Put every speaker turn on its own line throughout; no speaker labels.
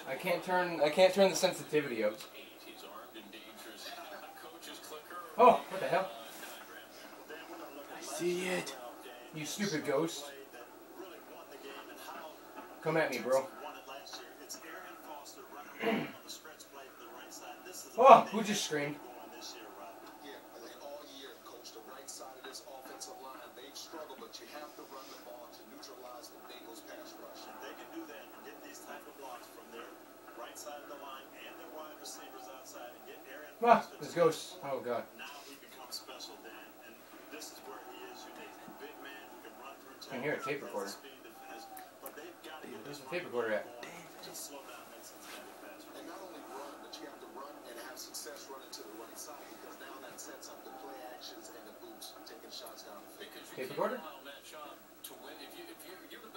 I can't turn the sensitivity up. Oh, what the hell?
I see it.
You stupid ghost. Come at me, bro. Oh, who just screamed? Ah, there's ghosts. Oh god. I can hear a tape recorder. Where's the tape recorder at? Tape recorder?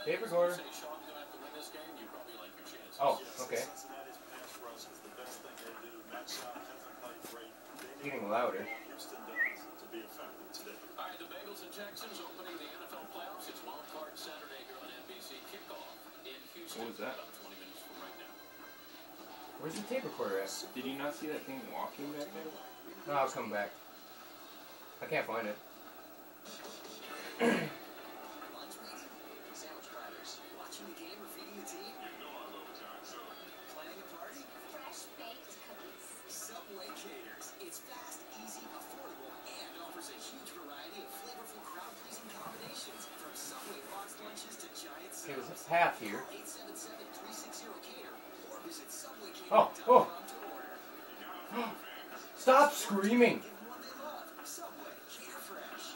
Tape recorder. Oh, okay. Getting louder.
Alright, the Bengals and Texans opening the NFL playoffs. It's Wild Card Saturday here on NBC. Kickoff in Houston.
What was that?
About 20 minutes from right now.
Where's the tape recorder at?
Did you not see that thing walking back there?
No, I'll come back. I can't find it.
Lunch meeting? Sandwich platters. Watching the game or feeding the team? Planning a party?
Fresh baked cookies.
Subway caters. It's fast, easy, affordable, and offers a huge variety of flavorful crowd-pleasing combinations. From Subway box lunches to giant
Okay, there's a
salads.
path here.
877-360-CATER or visit
Oh,
subwaycater.com
oh.
to order.
Stop screaming!
Give them what they love. Subway. Cater fresh.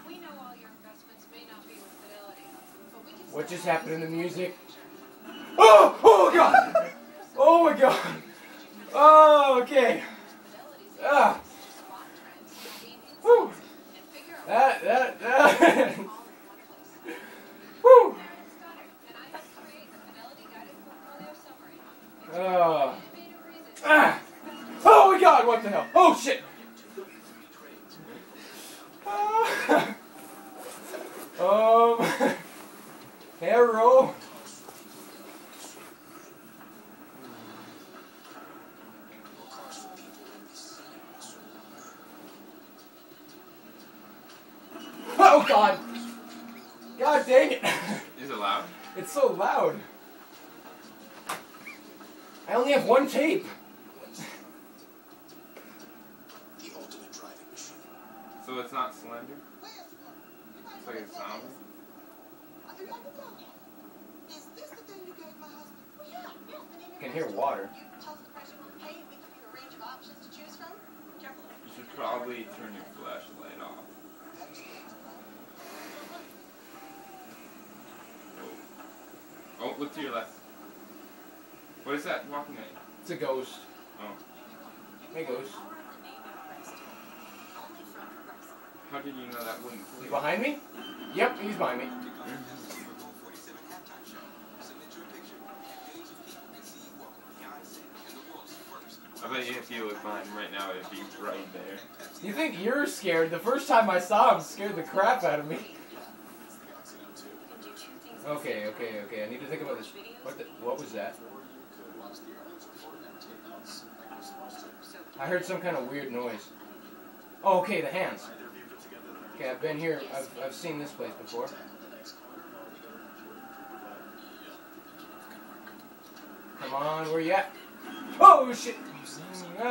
We know all your investments may not be with Fidelity, but we can
What just
still
happened in the music? Oh! Oh god! Oh my god! Oh, okay.
Fidelity's
Ah!
spot trends, gain
Whew!
insights, and figure out
That.
all in one place.
Whew!
Aaron Scudder, and I helped create the Fidelity Guided Portfolio Summary.
Oh.
Innovative reasons.
Ah! Oh my god, what the hell? Oh shit! Arrow. Oh god! God dang it!
Is it loud?
It's so loud. I only have one tape.
The ultimate driving machine.
So it's not slender? It's like a zombie?
Is this the thing you gave my husband? Well, yeah.
I can hear water.
Toss the pressure on the paint. We give you a range of options to choose from. Careful.
You should probably turn your flashlight off. Oh, look to your left. What is that walking at you?
It's a ghost.
Oh.
Hey, ghost.
How did you know that wouldn't
He's
play?
behind me? Yep, he's behind me.
I bet you if you look behind right now, it'd be right there.
You think you're scared? The first time I saw him scared the crap out of me. Okay. I need to think about this. What was that? I heard some kind of weird noise. Oh, okay, the hands. Okay, I've been here. I've seen this place before. Come on, where you at? Oh shit!
I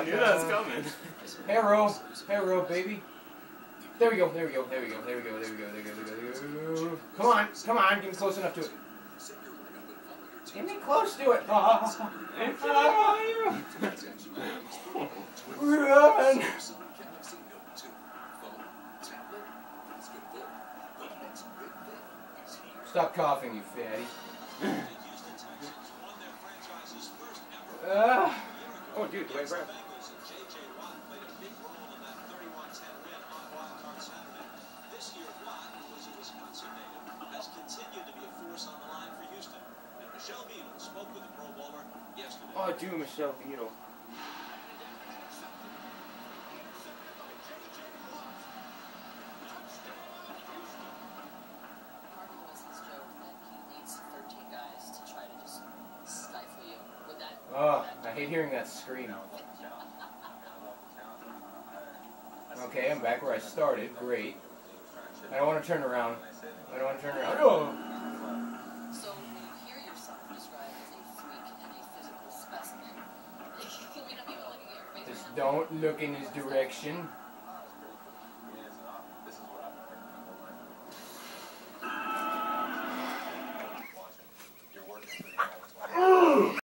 knew that was coming.
Arrow, baby. There we go. Come on, get me close enough to it. Get me close to it. Run. Stop coughing, you fatty.
Oh, dude, wait, right. Oh, dude, Michelle Beadle.
Harvey Wilson's joke that he needs 13 guys to
hate hearing that scream. Okay, I'm back where I started. Great. I don't want to turn around. I don't want to turn around. Oh!
So when you hear yourself described as a freak and a physical specimen, we don't even looking at your face.
Just don't look in his direction.